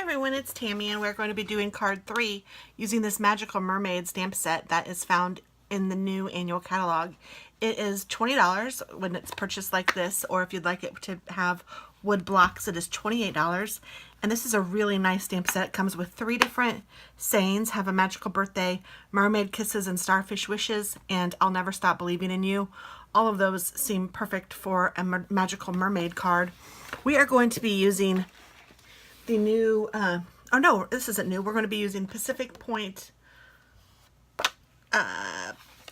everyone, it's Tammy, and we're going to be doing card 3 using this Magical Mermaid stamp set that is found in the new annual catalog. It is $20 when it's purchased like this, or if you'd like it to have wood blocks, it is $28. And this is a really nice stamp set. It comes with 3 different sayings: Have a Magical Birthday, Mermaid Kisses, and Starfish Wishes, and I'll Never Stop Believing in You. All of those seem perfect for a Magical Mermaid card. We are going to be using the new, oh no, this isn't new. We're going to be using Pacific Point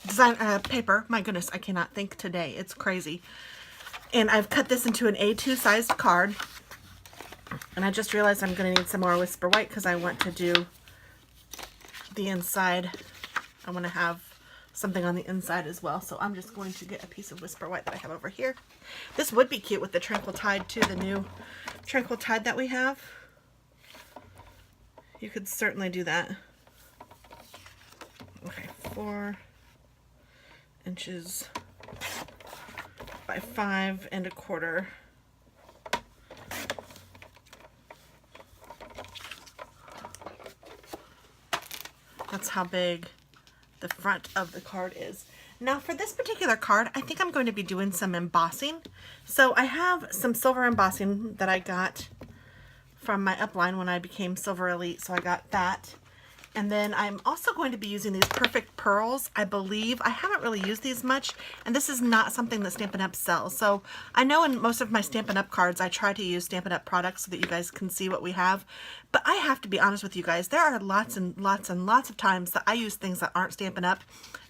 design paper. My goodness, I cannot think today. It's crazy. And I've cut this into an A2 sized card. And I just realized I'm going to need some more Whisper White because I want to do the inside. I want to have something on the inside as well. So I'm just going to get a piece of Whisper White that I have over here. This would be cute with the Tranquil Tide too, the new Tranquil Tide that we have. You could certainly do that. Okay, 4 inches by 5 1/4. That's how big the front of the card is. Now for this particular card, I think I'm going to be doing some embossing. So I have some silver embossing that I got from my upline when I became Silver Elite, so I got that. And then I'm also going to be using these Perfect Pearls, I believe. I haven't really used these much, and this is not something that Stampin' Up! Sells. So I know in most of my Stampin' Up! Cards, I try to use Stampin' Up! Products so that you guys can see what we have. But I have to be honest with you guys, there are lots and lots and lots of times that I use things that aren't Stampin' Up!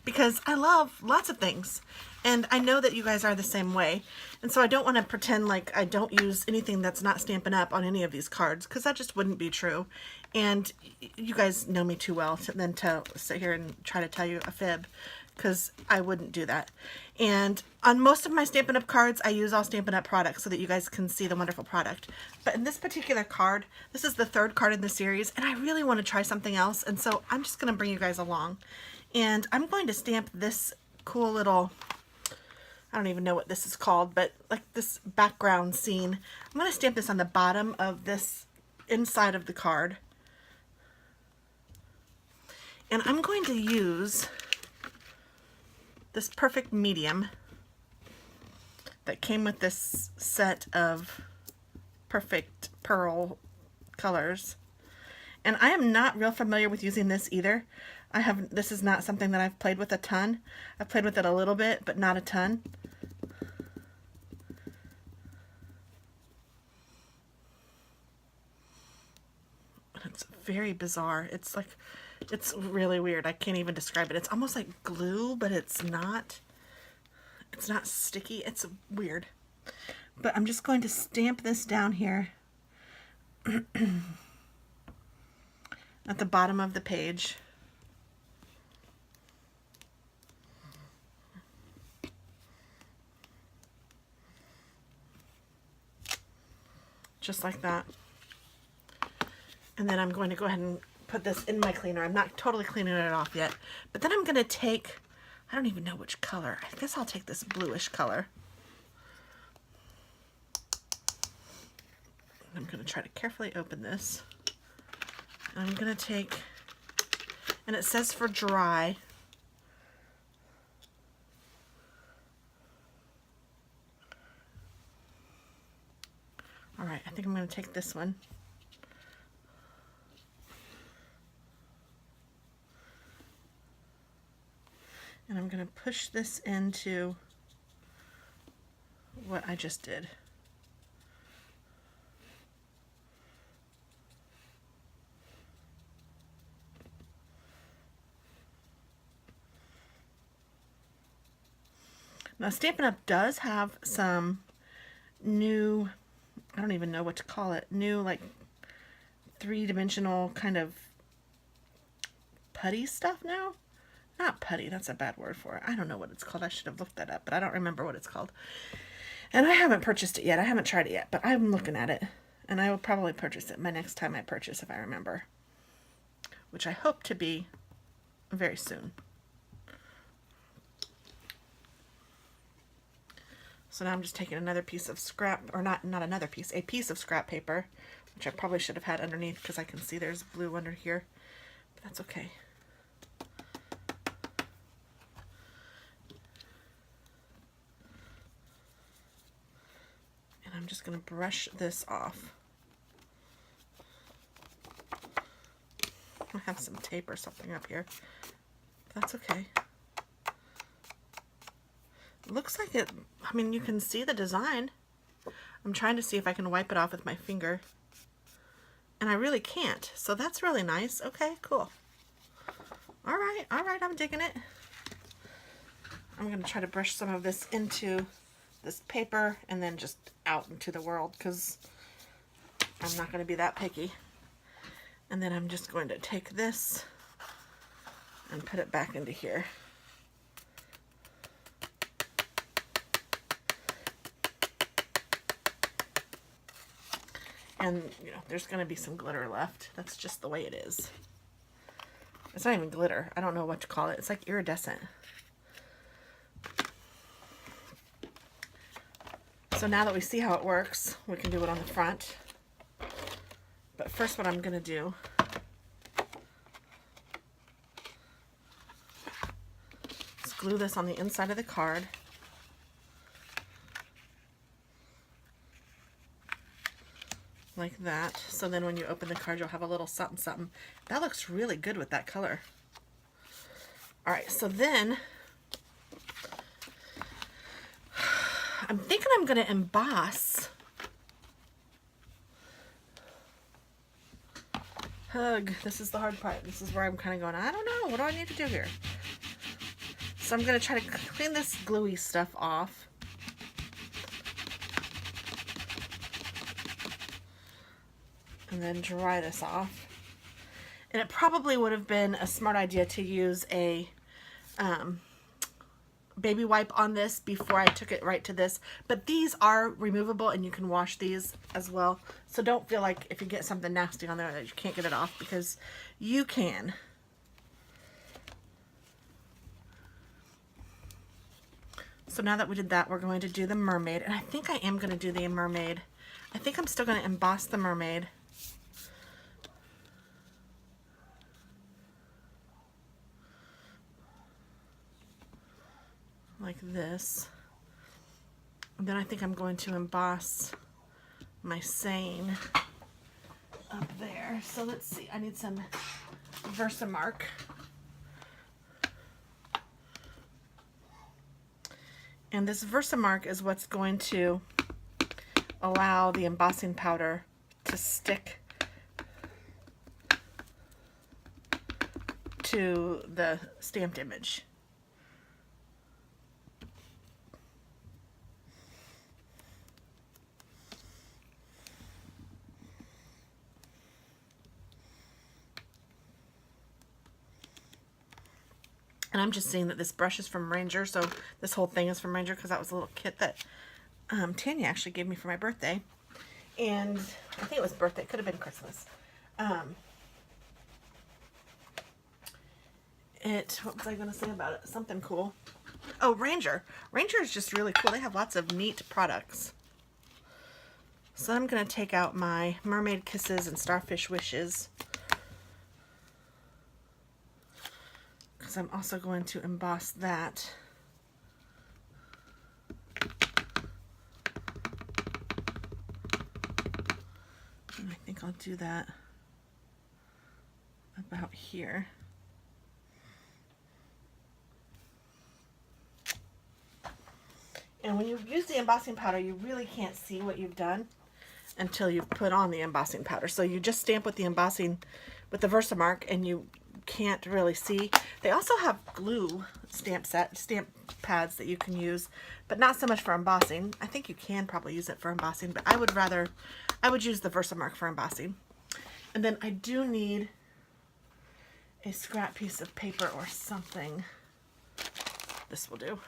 Because I love lots of things. And I know that you guys are the same way. And so I don't want to pretend like I don't use anything that's not Stampin' Up! On any of these cards, because that just wouldn't be true. And you guys know me too well to sit here and try to tell you a fib, because I wouldn't do that. And on most of my Stampin' Up! Cards, I use all Stampin' Up! Products so that you guys can see the wonderful product. But in this particular card, this is the 3rd card in the series, and I really want to try something else. And so I'm just going to bring you guys along. And I'm going to stamp this cool little, I don't even know what this is called, but like this background scene. I'm going to stamp this on the bottom of this inside of the card. And I'm going to use this Perfect Medium that came with this set of Perfect Pearl colors. And I am not real familiar with using this either. This is not something that I've played with a ton. I've played with it a little bit, but not a ton. It's very bizarre. It's like, it's really weird. I can't even describe it. It's almost like glue, but it's not. It's not sticky. It's weird. But I'm just going to stamp this down here at the bottom of the page. Just like that. And then I'm going to go ahead and put this in my cleaner. I'm not totally cleaning it off yet. But then I'm going to take, I don't even know which color. I guess I'll take this bluish color. I'm going to try to carefully open this. I'm going to take, and it says for dry. All right, I think I'm going to take this one. And I'm going to push this into what I just did. Now Stampin' Up! Does have some new, I don't even know what to call it, new like 3-dimensional kind of putty stuff now. Not putty, that's a bad word for it. I don't know what it's called. I should have looked that up, but I don't remember what it's called. And I haven't purchased it yet. I haven't tried it yet, but I'm looking at it. And I will probably purchase it my next time I purchase, if I remember. Which I hope to be very soon. So now I'm just taking another piece of scrap, or not another piece, a piece of scrap paper, which I probably should have had underneath because I can see there's blue under here, but that's okay. And I'm just going to brush this off. I have some tape or something up here. That's okay. Looks like it, I mean, you can see the design. I'm trying to see if I can wipe it off with my finger. And I really can't. So that's really nice. Okay, cool. All right, I'm digging it. I'm going to try to brush some of this into this paper and then just out into the world because I'm not going to be that picky. And then I'm just going to take this and put it back into here. And, you know, there's going to be some glitter left. That's just the way it is. It's not even glitter. I don't know what to call it. It's like iridescent. So now that we see how it works, we can do it on the front. But first what I'm going to do is glue this on the inside of the card. Like that. So then when you open the card, you'll have a little something something. That looks really good with that color. Alright, so then I'm thinking I'm going to emboss. Hug. This is the hard part. This is where I'm kind of going, I don't know. What do I need to do here? So I'm going to try to clean this gluey stuff off. And then dry this off. And it probably would have been a smart idea to use a baby wipe on this before I took it right to this. But these are removable and you can wash these as well. So don't feel like if you get something nasty on there that you can't get it off, because you can. So now that we did that, we're going to do the mermaid. And I think I am going to do the mermaid. I think I'm still going to emboss the mermaid. Like this. And then I think I'm going to emboss my saying up there. So let's see, I need some Versamark. And this Versamark is what's going to allow the embossing powder to stick to the stamped image. And I'm just seeing that this brush is from Ranger, so this whole thing is from Ranger because that was a little kit that Tanya actually gave me for my birthday. And I think it was birthday, it could have been Christmas. What was I going to say about it? Something cool. Oh, Ranger. Ranger is just really cool. They have lots of neat products. So I'm going to take out my Mermaid Kisses and Starfish Wishes. Because I'm also going to emboss that. And I think I'll do that about here. And when you use the embossing powder, you really can't see what you've done until you've put on the embossing powder. So you just stamp with the embossing, with the Versamark, and you can't really see. They also have glue stamp pads that you can use, but not so much for embossing. I think you can probably use it for embossing, but I would use the Versamark for embossing. And then I do need a scrap piece of paper or something. This will do.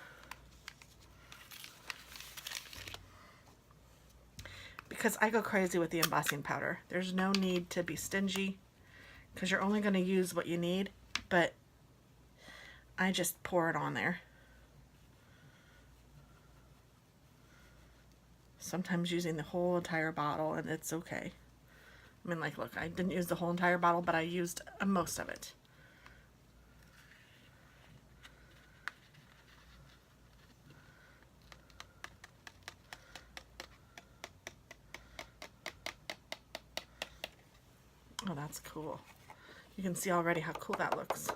Because I go crazy with the embossing powder. There's no need to be stingy because you're only going to use what you need, but I just pour it on there. Sometimes using the whole entire bottle, and it's okay. I mean, like, look, I didn't use the whole entire bottle, but I used most of it. Oh, that's cool. You can see already how cool that looks.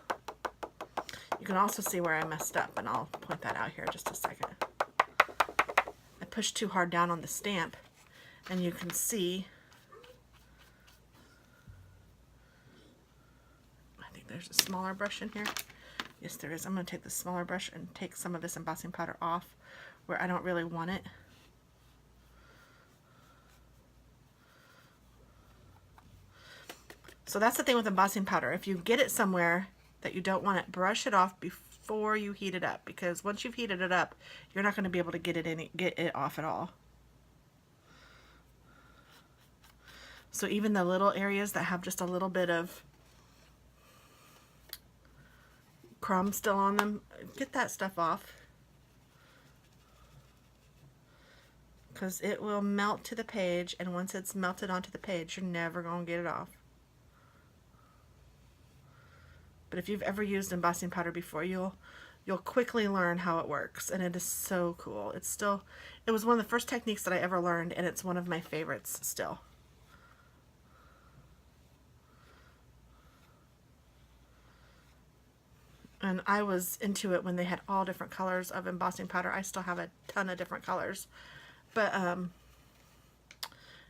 You can also see where I messed up, and I'll point that out here in just a second. I pushed too hard down on the stamp, and you can see, I think there's a smaller brush in here. Yes, there is. I'm going to take the smaller brush and take some of this embossing powder off where I don't really want it. So that's the thing with embossing powder. If you get it somewhere that you don't want it, brush it off before you heat it up, because once you've heated it up, you're not going to be able to get it off at all. So even the little areas that have just a little bit of crumb still on them, get that stuff off, because it will melt to the page, and once it's melted onto the page, you're never going to get it off. But if you've ever used embossing powder before, you'll quickly learn how it works, and it is so cool. It was one of the first techniques that I ever learned, and it's one of my favorites still. And I was into it when they had all different colors of embossing powder. I still have a ton of different colors, but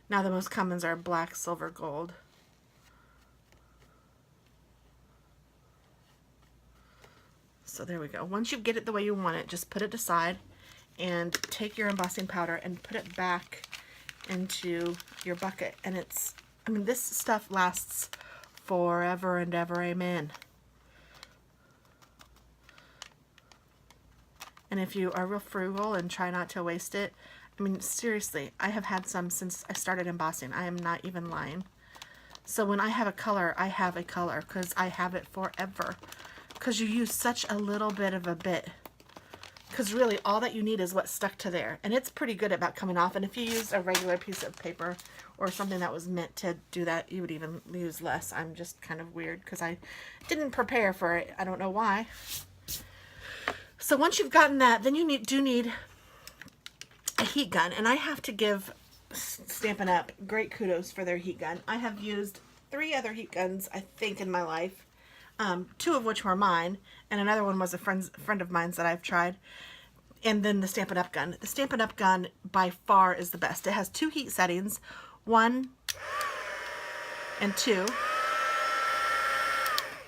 now the most commons are black, silver, gold. So there we go. Once you get it the way you want it, just put it aside and take your embossing powder and put it back into your bucket. And I mean, this stuff lasts forever and ever, amen. And if you are real frugal and try not to waste it, I mean, seriously, I have had some since I started embossing. I am not even lying. So when I have a color, I have a color because I have it forever. Because you use such a little bit of a bit. Because really all that you need is what's stuck to there. And it's pretty good about coming off. And if you use a regular piece of paper or something that was meant to do that, you would even use less. I'm just kind of weird because I didn't prepare for it. I don't know why. So once you've gotten that, then you do need a heat gun. And I have to give Stampin' Up! Great kudos for their heat gun. I have used 3 other heat guns, I think, in my life. 2 of which were mine, and another one was a friend of mine's that I've tried, and then the Stampin' Up! Gun. The Stampin' Up! Gun by far is the best. It has 2 heat settings, 1 and 2,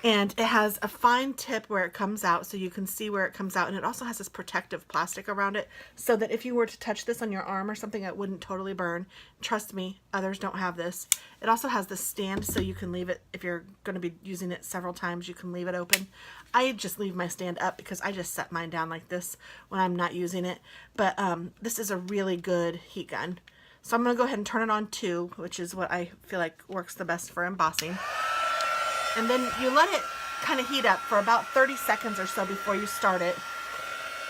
and it has a fine tip where it comes out so you can see where it comes out, and it also has this protective plastic around it so that if you were to touch this on your arm or something, it wouldn't totally burn. Trust me, others don't have this. It also has this stand so you can leave it, if you're going to be using it several times, you can leave it open. I just leave my stand up because I just set mine down like this when I'm not using it. But this is a really good heat gun. So I'm going to go ahead and turn it on 2, which is what I feel like works the best for embossing. And then you let it kind of heat up for about 30 seconds or so before you start it.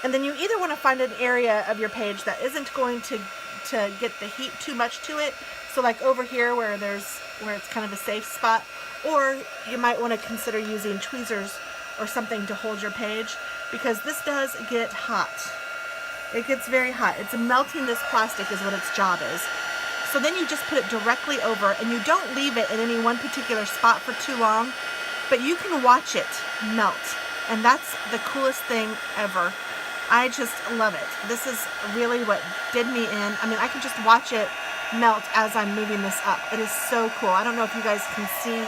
And then you either want to find an area of your page that isn't going to get the heat too much to it. So like over here where it's kind of a safe spot, or you might want to consider using tweezers or something to hold your page, because this does get hot. It gets very hot. It's melting this plastic is what its job is. So then you just put it directly over, and you don't leave it in any one particular spot for too long, but you can watch it melt. And that's the coolest thing ever. I just love it. This is really what did me in. I mean, I can just watch it melt as I'm moving this up. It is so cool. I don't know if you guys can see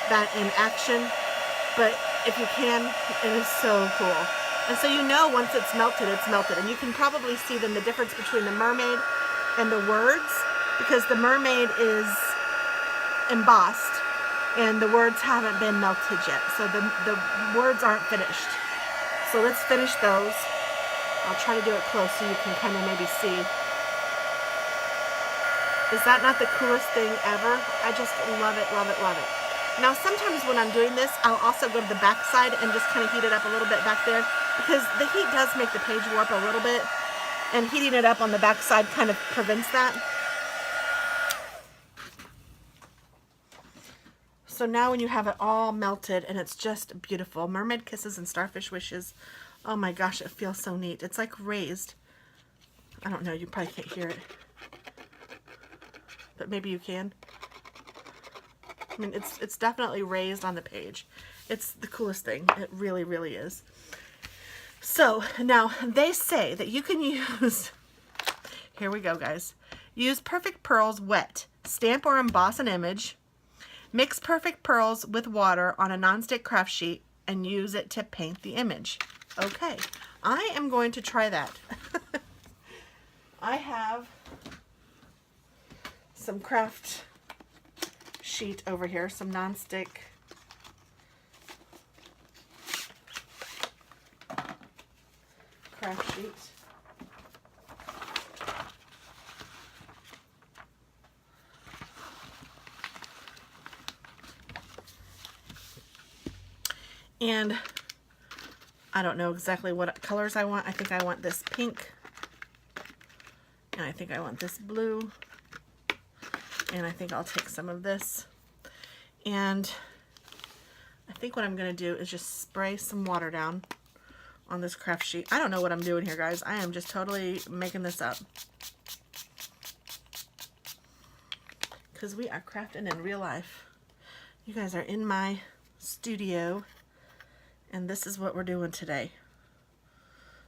that in action, but if you can, it is so cool. And so you know once it's melted, it's melted. And you can probably see then the difference between the Mermaid and the words, because the Mermaid is embossed and the words haven't been melted yet. So the words aren't finished. So let's finish those. I'll try to do it close so you can kind of maybe see. Is that not the coolest thing ever? I just love it, love it, love it. Now sometimes when I'm doing this, I'll also go to the back side and just kind of heat it up a little bit back there, because the heat does make the page warp a little bit, and heating it up on the back side kind of prevents that. So now when you have it all melted and it's just beautiful, Mermaid Kisses and Starfish Wishes. Oh my gosh, it feels so neat. It's like raised. I don't know, you probably can't hear it, but maybe you can. I mean, it's definitely raised on the page. It's the coolest thing. It really, really is. So now they say that you can use, here we go guys, use Perfect Pearls wet. Stamp or emboss an image. Mix Perfect Pearls with water on a nonstick craft sheet and use it to paint the image. Okay, I am going to try that. I have some craft sheet over here, some nonstick craft sheet. And I don't know exactly what colors I want. I think I want this pink. And I think I want this blue. And I think I'll take some of this. And I think what I'm going to do is just spray some water down on this craft sheet. I don't know what I'm doing here, guys. I am just totally making this up. Because we are crafting in real life. You guys are in my studio. And this is what we're doing today.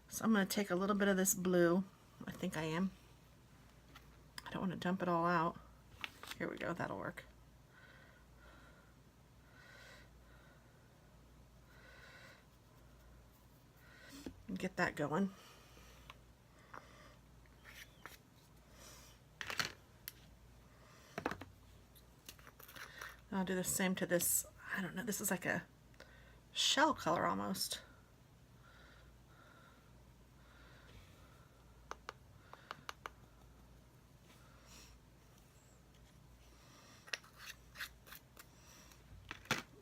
So I'm going to take a little bit of this blue. I think I am. I don't want to dump it all out. Here we go, that'll work. And get that going. I'll do the same to this. I don't know, this is like a shell color almost.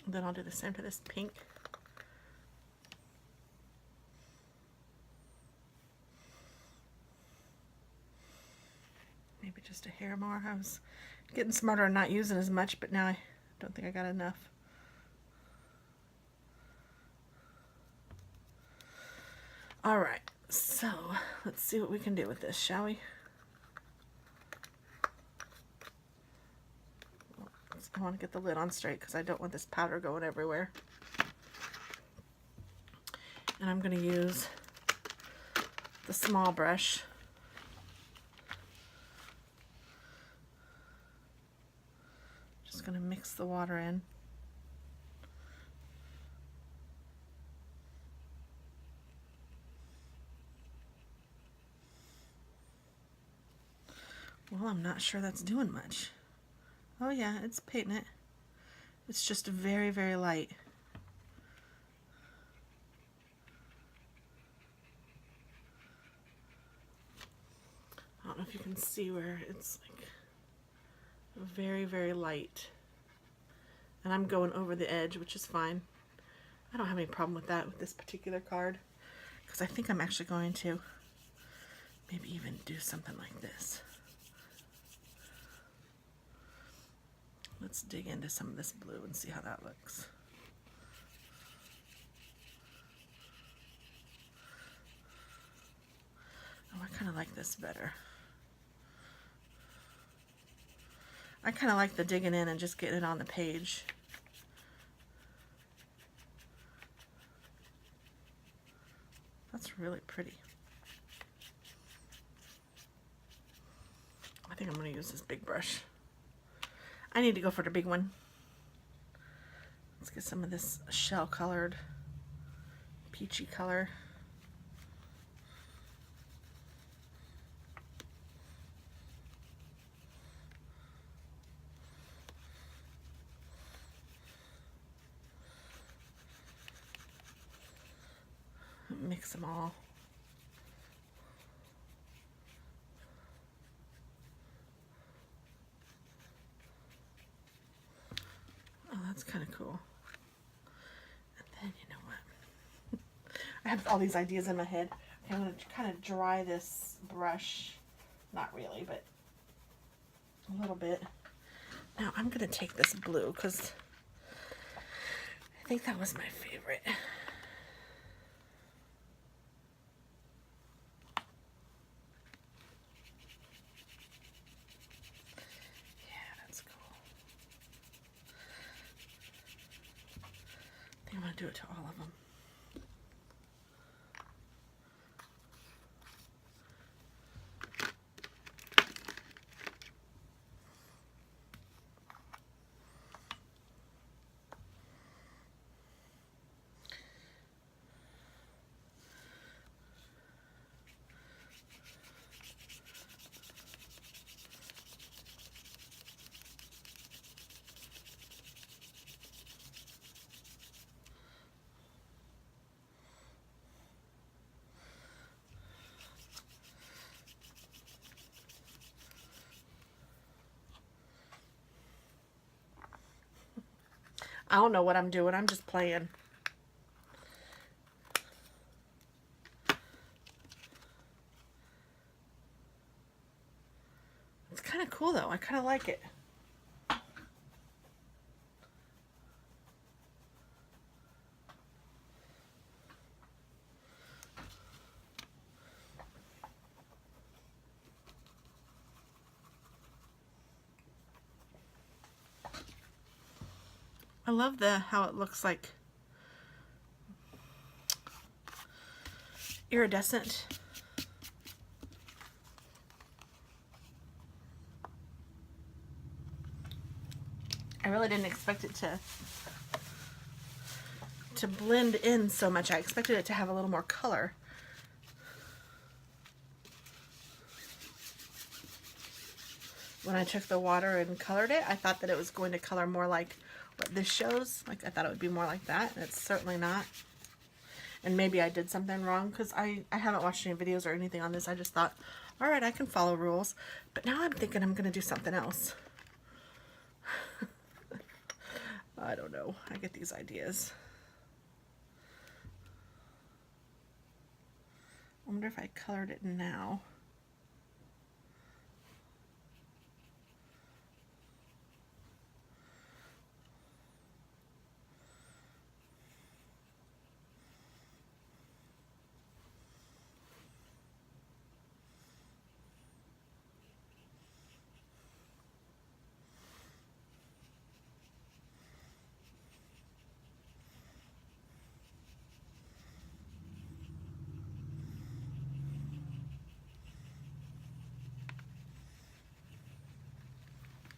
Then I'll do the same to this pink. Maybe just a hair more. I was getting smarter and not using as much, but now I don't think I got enough. All right, so let's see what we can do with this, shall we? I want to get the lid on straight because I don't want this powder going everywhere. And I'm going to use the small brush. Just going to mix the water in. Well, I'm not sure that's doing much. Oh yeah, it's painting it. It's just very, very light. I don't know if you can see where it's like very, very light. And I'm going over the edge, which is fine. I don't have any problem with that with this particular card, because I think I'm actually going to maybe even do something like this. Let's dig into some of this blue and see how that looks. Oh, I kind of like this better. I kind of like the digging in and just getting it on the page. That's really pretty. I think I'm going to use this big brush. I need to go for the big one. Let's get some of this shell colored, peachy color. Mix them all. Oh, that's kind of cool. And then, you know what? I have all these ideas in my head. Okay, I'm going to kind of dry this brush. Not really, but a little bit. Now I'm going to take this blue because I think that was my favorite. Yeah, that's cool. I think I'm going to do it to all of them. I don't know what I'm doing. I'm just playing. It's kind of cool though. I kind of like it. I love how it looks like iridescent. I really didn't expect it to blend in so much. I expected it to have a little more color. When I took the water and colored it, I thought that it was going to color more like what this shows. Like, I thought it would be more like that, and it's certainly not. And maybe I did something wrong, because I haven't watched any videos or anything on this. I just thought, all right, I can follow rules. But now I'm thinking I'm going to do something else. I don't know. I get these ideas. I wonder if I colored it now.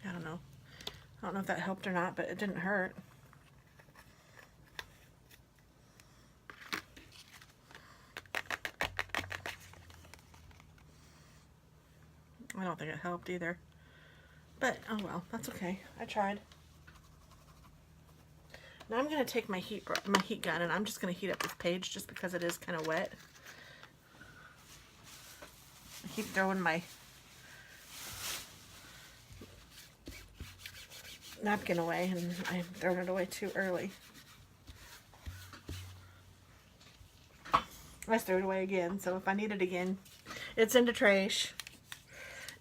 I don't know. I don't know if that helped or not, but it didn't hurt. I don't think it helped either. But, oh well, that's okay. I tried. Now I'm going to take my heat gun, and I'm just going to heat up this page just because it is kind of wet. I keep throwing my napkin away, and I'm throwing it away too early. I threw it away again, so if I need it again, it's in the trash.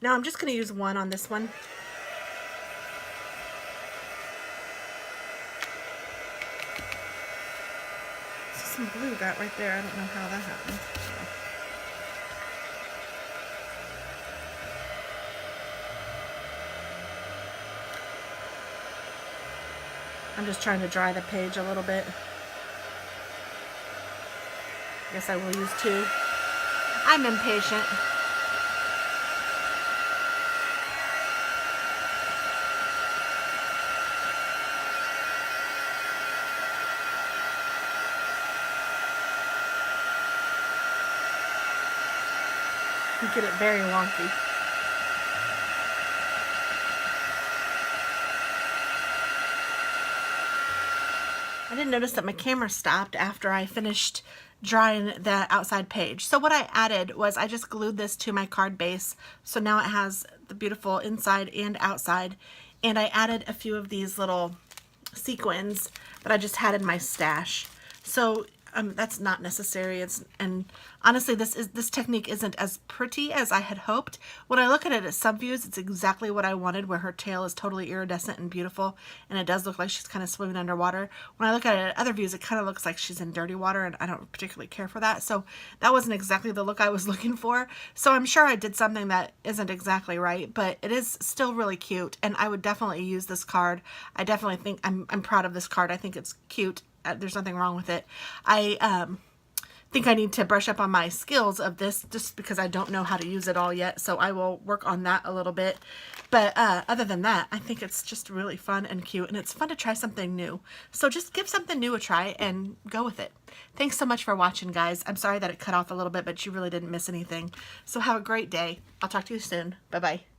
Now I'm just going to use one on this one. Some blue got right there. I don't know how that happened. I'm just trying to dry the page a little bit. I guess I will use two. I'm impatient. You get it very wonky. I didn't notice that my camera stopped after I finished drawing the outside page. So what I added was I just glued this to my card base. So now it has the beautiful inside and outside. And I added a few of these little sequins that I just had in my stash. So that's not necessary. And honestly, this technique isn't as pretty as I had hoped. When I look at it at some views, it's exactly what I wanted, where her tail is totally iridescent and beautiful, and it does look like she's kind of swimming underwater. When I look at it at other views, it kind of looks like she's in dirty water, and I don't particularly care for that. So that wasn't exactly the look I was looking for. So I'm sure I did something that isn't exactly right, but it is still really cute, and I would definitely use this card. I definitely think I'm proud of this card. I think it's cute. There's nothing wrong with it. I think I need to brush up on my skills of this just because I don't know how to use it all yet, so I will work on that a little bit. But other than that, I think it's just really fun and cute, and it's fun to try something new. So just give something new a try and go with it. Thanks so much for watching, guys. I'm sorry that it cut off a little bit, but you really didn't miss anything. So have a great day. I'll talk to you soon. Bye-bye.